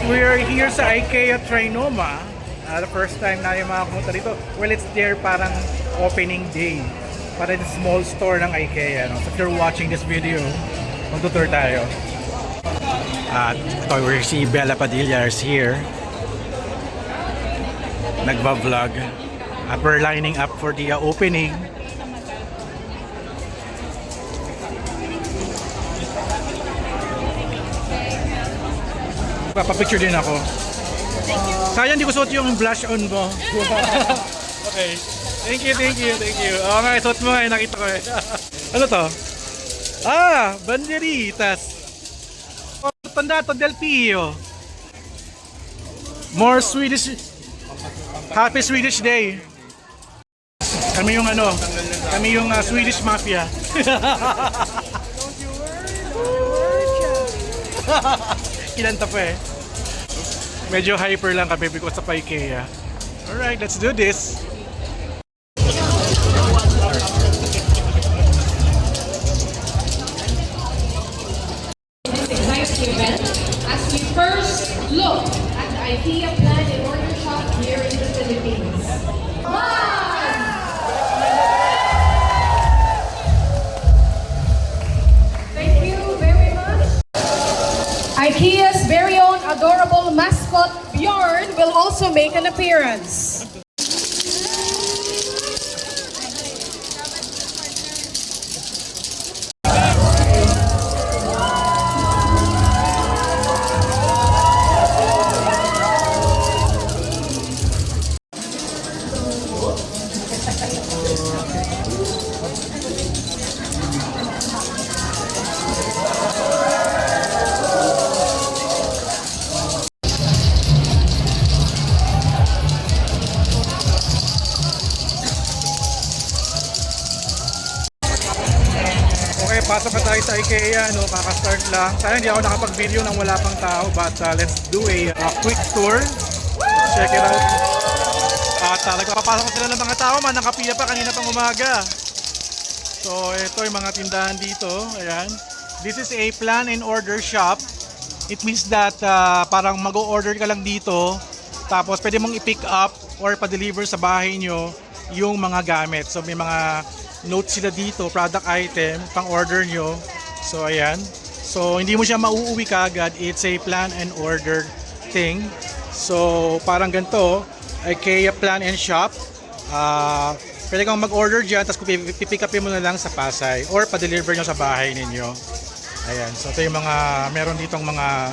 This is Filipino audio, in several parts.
We are here sa IKEA Trinoma. The first time na yung mga kumunta dito. Well, it's their parang opening day. Para the small store ng IKEA. No? So if you're watching this video, magtutour tayo. At ito, we see Bella Padilla is here. Nagba-vlog. At we're lining up for the opening. Papapicture din ako. Sayang di ko suot yung blush on mo. Okay. Thank you. Oo nga, suot mo nga, nakita ko eh. Ano to? Banderitas. Tanda to, Del Pio. More Swedish. Happy Swedish Day. Kami yung Swedish Mafia. Kinanta pa eh. Medyo hyper lang kami because of IKEA. Alright, let's do this. Exciting event as we first look at the IKEA Plan and Order Shop here in the Philippines. Thank you very much. IKEA's very own adorable mascot Bjorn will also make an appearance. Okay, pasok na tayo sa IKEA, no? Kaka-start lang. Sana hindi ako nakapag-video nang wala pang tao, but let's do a quick tour. Let's check it out. At nagpapasok sila ng mga tao, nakapila pa kanina pang umaga. So, ito yung mga tindahan dito. Ayan. This is a plan and order shop. It means that parang mag-o-order ka lang dito, tapos pwede mong i-pick up or pa-deliver sa bahay nyo yung mga gamit. So, may mga notes sila dito, product item, pang order nyo. So ayan. So hindi mo siya mauuwi kagad. It's a plan and order thing. So parang ganito, IKEA Plan and Shop. Pwede kang mag-order dyan, tapos pipick upin mo na lang sa Pasay or pa-deliver nyo sa bahay ninyo. Ayan. So ito yung mga, meron ditong mga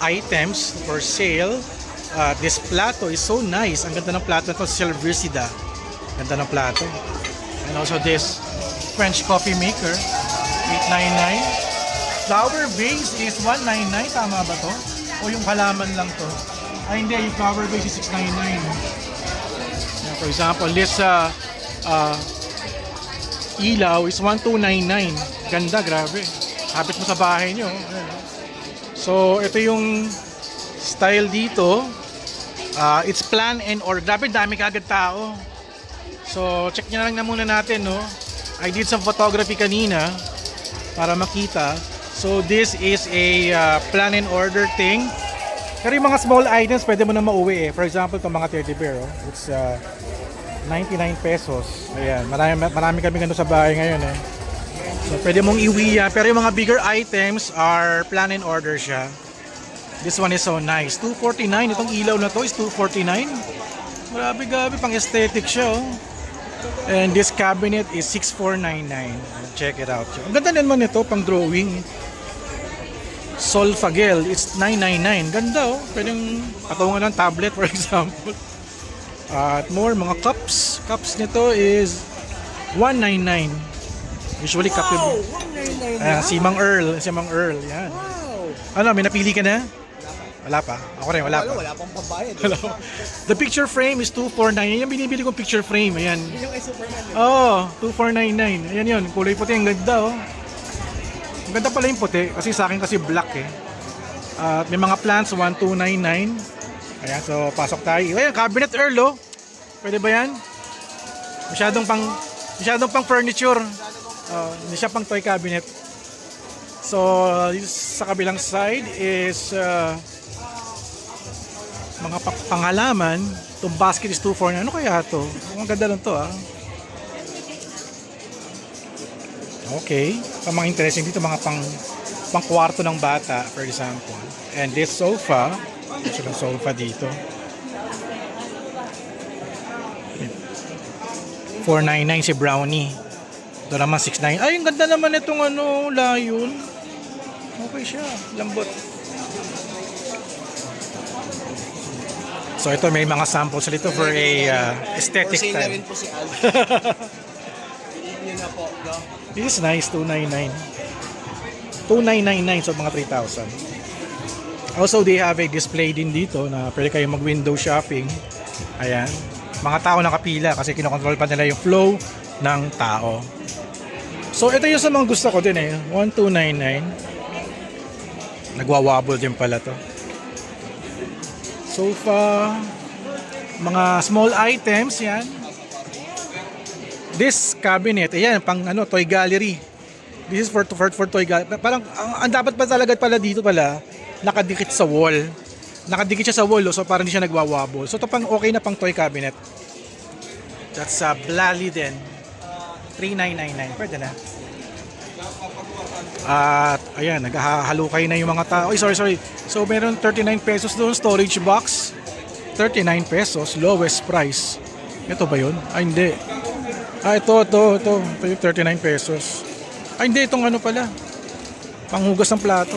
items for sale. This plato is so nice. Ang ganda ng plato ito, Silversida. Ganda ng plato. And also this French coffee maker, $8.99. Flower vase is $1.99. Tama ba to? O yung halaman lang to? Ay hindi, yung flower vase is $6.99. Yeah, for example, this ilaw is $1,299. Ganda, grabe. Habit mo sa bahay nyo. So ito yung style dito. It's plan and order. Grabe, dami kagad tao. So, check nyo lang na muna natin, no? I did some photography kanina para makita. So, this is a plan and order thing. Pero yung mga small items, pwede mo na mauwi eh. For example, itong mga teddy bear, oh. It's 99 pesos. Ayan, marami kami ganito sa bahay ngayon eh. So, pwede mong iwi yan. Pero yung mga bigger items are plan and order siya. This one is so nice. $249. Itong ilaw na to is $249. Grabe, pang aesthetic siya, oh. And this cabinet is $6,499. Check it out. Ang ganda naman nito, pang drawing. Solfagel, it's $999. Ganda, oh. Pwedeng patungan ng tablet, for example. At more, mga cups. Cups nito is $199. Usually cup yung... si Mang Earl. Yan. Wow! Ano, may napili ka na? Wala pa. Ako rin, wala pa. Wala pang pambayad. The picture frame is $249. Yan yung binibili kong picture frame. Ayan. Yung kay Superman. Oo, $2,499. Ayan yun. Kulay puti. Ang ganda, oh. Ang ganda pala yung puti. Kasi sa akin kasi black eh. May mga plants, $1,299. Ayan, so pasok tayo. Ayan, cabinet Earl, oh. Pwede ba yan? Masyadong pang furniture. Hindi siya pang toy cabinet. So, sa kabilang side is mga panghalaman. Itong basket is 249. Ano kaya to? Ang ganda lang to ah. Okay. Ang mga interesting dito, mga pang kwarto ng bata, for example. And this sofa, ito yung sofa dito. 499 si Brownie. Ito naman 699. Ay, ang ganda naman itong ano, layon. Okay siya, lambot. So ito may mga samples dito for a aesthetic For sale na time. rin po si Al. Piliin nyo na po. No? This is nice, 299. 2999, so mga 3,000. Also, they have a display din dito na pwede kayo mag-window shopping. Ayan. Mga tao nakapila kasi kinokontrol pa nila yung flow ng tao. So, ito yung sa mga gusto ko din eh. 1299. Nagwawabble din pala to. Sofa. Mga small items yan. This cabinet, ayan, pang ano, toy gallery. This is for toy gallery. Parang, ang dapat pa talaga pala dito pala, nakadikit sa wall. Nakadikit siya sa wall, so parang hindi siya nagwawabble. So, ito pang okay na pang toy cabinet. That's Blally din. 3999. Pwede na. At, ayan, naghahalukay na yung mga tao. Ay, sorry. So, meron 39 pesos doon, storage box. 39 pesos, lowest price. Ito ba yun? Ay, hindi. Ito yung 39 pesos. Ay, hindi. Itong ano pala. Panghugas ng plato.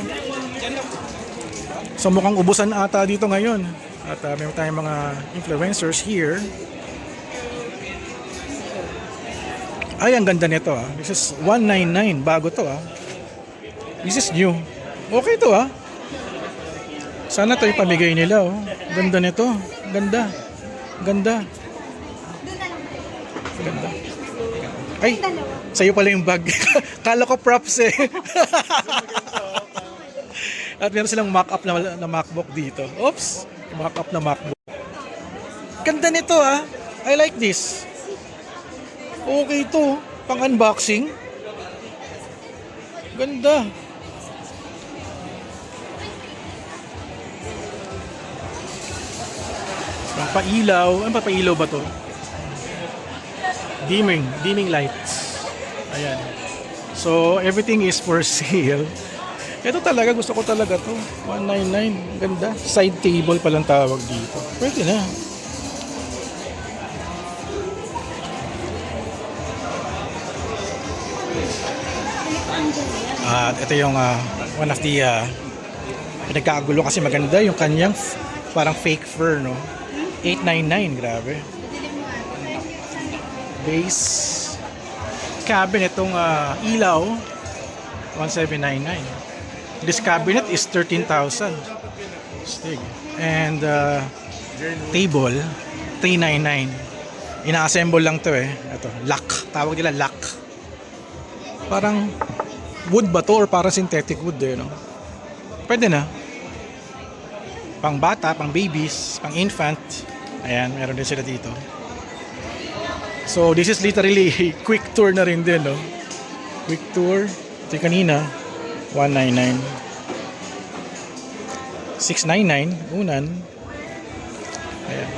So, mukhang ubusan ata dito ngayon. At meron tayong mga influencers here. Ay, ang ganda nito ah. This is 199. Bago to ah. This is new. Okay to ah. Sana to yung pamigay nila oh. Ganda nito. Ganda. Ganda. Ganda. Ay, sa'yo pala yung bag. Kala ko props eh. At meron silang mock-up na MacBook dito. Oops. Mock-up na MacBook. Ganda nito ah. I like this. Okay to. Pang unboxing. Ganda. Pailaw. Ano pa pailaw ba to? Dimming lights. Ayan. So, everything is for sale. Ito talaga, gusto ko talaga to. 199. Ganda. Side table palang tawag dito. Pwede na. At ito yung one of the pinagkagulo kasi maganda yung kanyang parang fake fur, no? 899, grabe. Base cabinet, itong ilaw 1799. This cabinet is 13,000. Stig. And table 399. Ina-assemble lang to eh. Ito, lock. Tawag nila lock. Parang wood ba to or parang synthetic wood eh, no? Pwede na. Pang bata, pang babies, pang infant. Ayan, meron din sila dito. So, this is literally a quick tour na rin din, no? Quick tour. Ito yung kanina, 199. 699, unan. Ayan.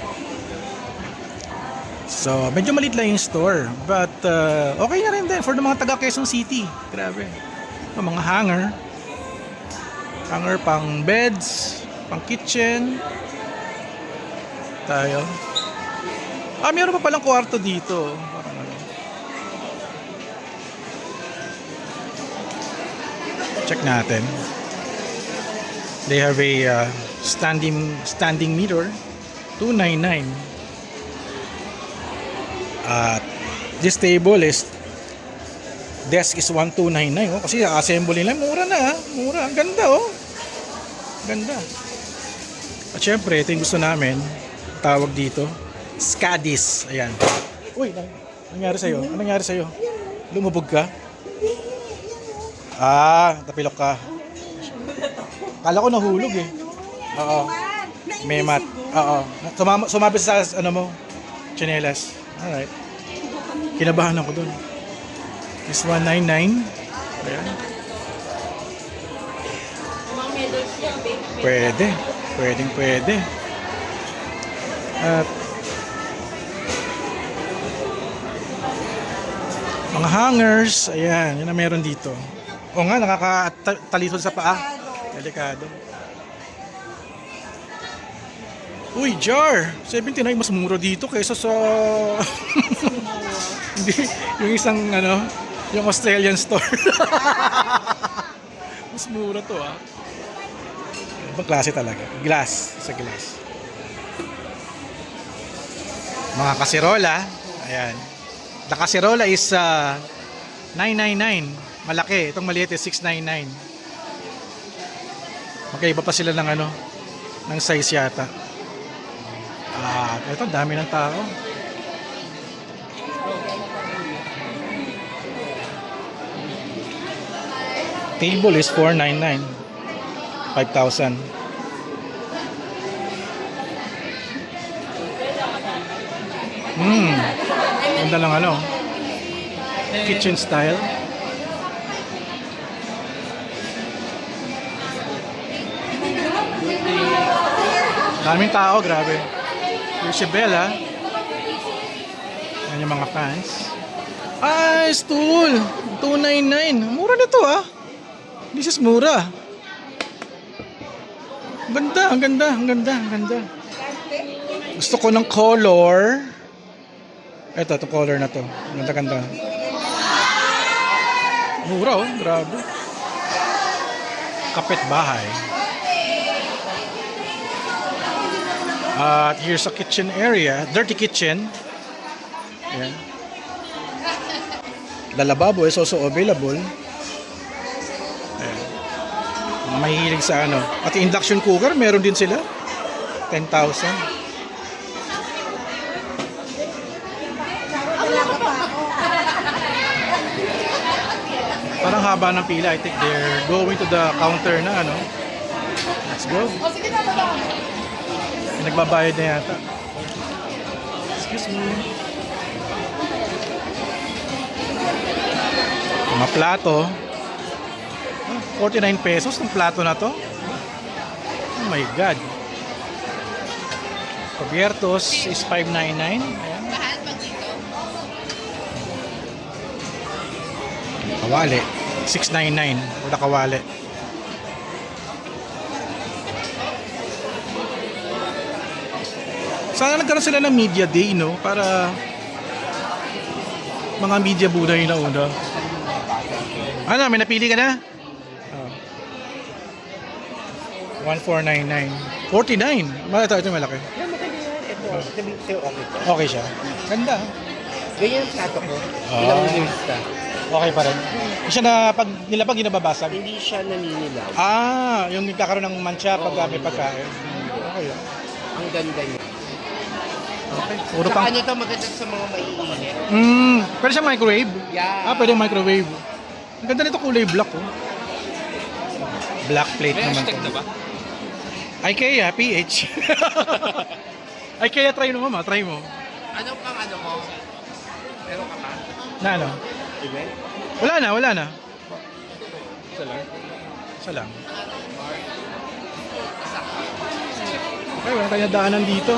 So, medyo maliit lang yung store. But, okay na rin din for the mga taga Quezon City. Grabe. Mga hanger. Hanger pang beds, pang kitchen. Tayo. Meron pa palang kwarto dito. Parang ano. Check natin. They have a standing mirror. 299. This table is desk is 1299. Oh, kasi assemble nila. Mura na. Mura. Ang ganda oh. Ganda. At syempre, ito yung gusto namin. Tawag dito. Skadis. Ayan. Uy, nangyari sa'yo? Anong nangyari sa'yo? Lumubog ka? Tapilok ka. Kala ko nahulog eh. Oo. May mat. Oo. Sumabit sa ano mo? Chinelas. Alright. Kinabahan ako dun. This 199. Ayan. Pwede. Pwede. At mga hangers, ayan, yun na meron dito. O nga, nakakatalisod sa paa. Delikado. Uy, jar! 79, mas mura dito kaysa sa... Hindi, yung isang ano, yung Australian store. Mas mura to ah. Ibang klase talaga. Glass, sa glass. Mga kaserola, ayan. The kaserola is 999. Malaki. Itong maliit is 699. Magkaiba pa sila ng ano, ng size yata. Ito, dami ng tao. Table is 499. 5,000. Ganda lang ano. Kitchen style. Daming tao, grabe. Yung si Bella. Yan yung mga fans. Stool! 299. Mura nito ah. This is mura. Ang ganda, ang ganda, ang ganda, ang ganda. Gusto ko ng color. Itong color na to. Ganda, ganda. Mura oh, grabe. Kapit bahay. At here's a kitchen area, dirty kitchen. Ayan. The lavabo is also available. Ayan. Mga mahihilig sa ano. At induction cooker, meron din sila. 10,000. Parang haba ng pila. I think they're going to the counter na ano. Let's go. Nagbabayad na yata. Excuse me. Mga plato. 49 pesos ng plato na to. Oh my God. Cubiertos is 599. Ayan. Mahal pag dito. Kawali. 699. Wala kawali. Sana nagkaroon sila ng media day, no? Para mga media bunay na una. Ano, may napili ka na? Oh. 1499. 49. Ito malaki. Ito, okay pa. Okay siya. Ganda. Ganyan ang plato ko. Ah. Ilang lista. Okay pa rin. Hindi siya na pag nilapag, ginababasag. Hindi siya naninilaw. Yung nagkakaroon ng mancha pag may pagkain. Okay. Ang ganda niya. Okay. Puro Saka pang... ano to, maganda sa mga maiinit. Pwede siya microwave? Yeah. Pwede microwave. Ang ganda nito, kulay black, oh. Black plate naman to. ba? IKEA, PH. IKEA, try mo, mama. Try mo. Ano pang ano mo? Meron ka pa? Na ano? Event? Wala na. Isa lang. Isa lang. Okay, wala tayong daanan dito.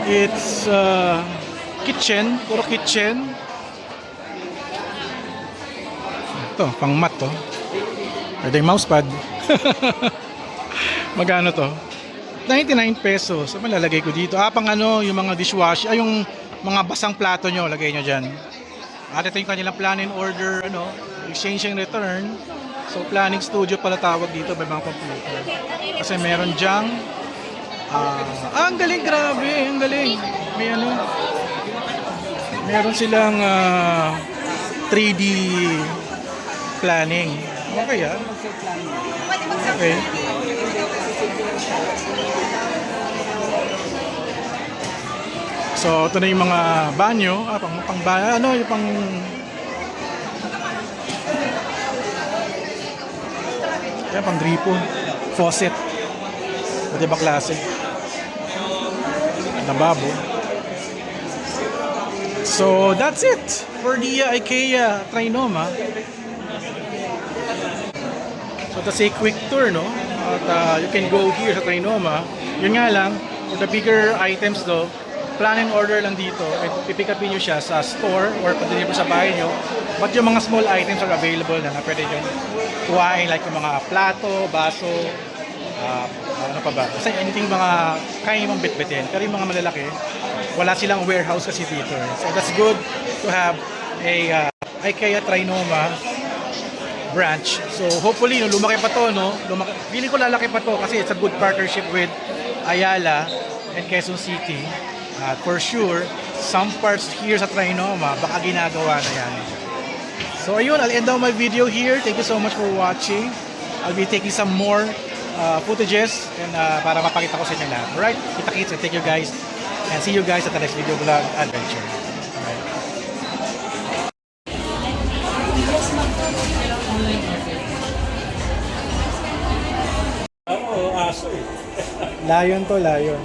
It's kitchen, puro kitchen. Ito, pang mat to. Pwede yung mousepad. Magano to? 99 pesos. Ano malalagay ko dito? Pang ano, yung mga dishwash, yung mga basang plato nyo, lagay nyo dyan. At ito yung kanilang plan and order, ano, exchange and return. So, planning studio pala tawag dito, may mga computer. Kasi meron dyang ang galing, grabe, ang galing. May ano, meron silang 3D planning. Okay ah. Okay. So, ito na yung mga banyo. Ano, yung pang... Yan, pang gripo. Faucet. Pwede ba klase? Nababo. So, that's it for the IKEA Trinoma. So, that's a quick tour, no? At you can go here sa Trinoma. Yun nga lang, For the bigger items though, plan and order lang dito. Pipick upin nyo siya sa store or pa-deliver sa bahay nyo. But yung mga small items are available na pwede nyo kuhain, like yung mga plato, baso, ano pa ba? Kasi anything mga kaya mong bitbitin. Pero yung mga malalaki, wala silang warehouse kasi dito. So that's good to have a IKEA Trinoma branch. So hopefully, no, lumaki pa to, no? Feeling ko lalaki pa to kasi it's a good partnership with Ayala and Quezon City. For sure, some parts here sa Trinoma, baka ginagawa na yan. So ayun, I'll end down my video here. Thank you so much for watching. I'll be taking some more footages and para mapakita ko sa inyo lahat. Alright, kita-kits and thank you guys. And see you guys at the next video vlog adventure. Alright. Oo, aso eh. Lion to, lion.